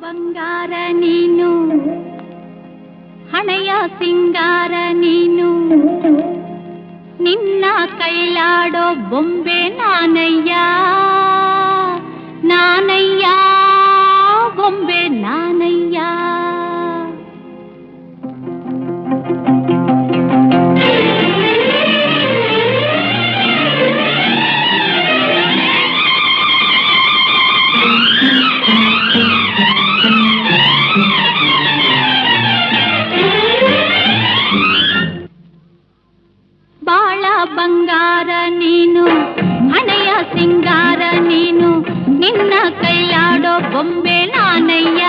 ಬಂಗಾರ ನೀನು ಹಣೆಯ ಸಿಂಗಾರ ನೀನು ನಿನ್ನ ಕೈಲಾಡೋ ಬೊಂಬೆ ನಾನಯ್ಯ ನಾನಯ್ಯ ಬೊಂಬೆ ನಾನಯ್ಯ ಬಂಗಾರ ನೀನು ಹಣೆಯ ಸಿಂಗಾರ ನೀನು ನಿನ್ನ ಕೈಲಾಡೋ ಬೊಂಬೆ ನಾನಯ್ಯ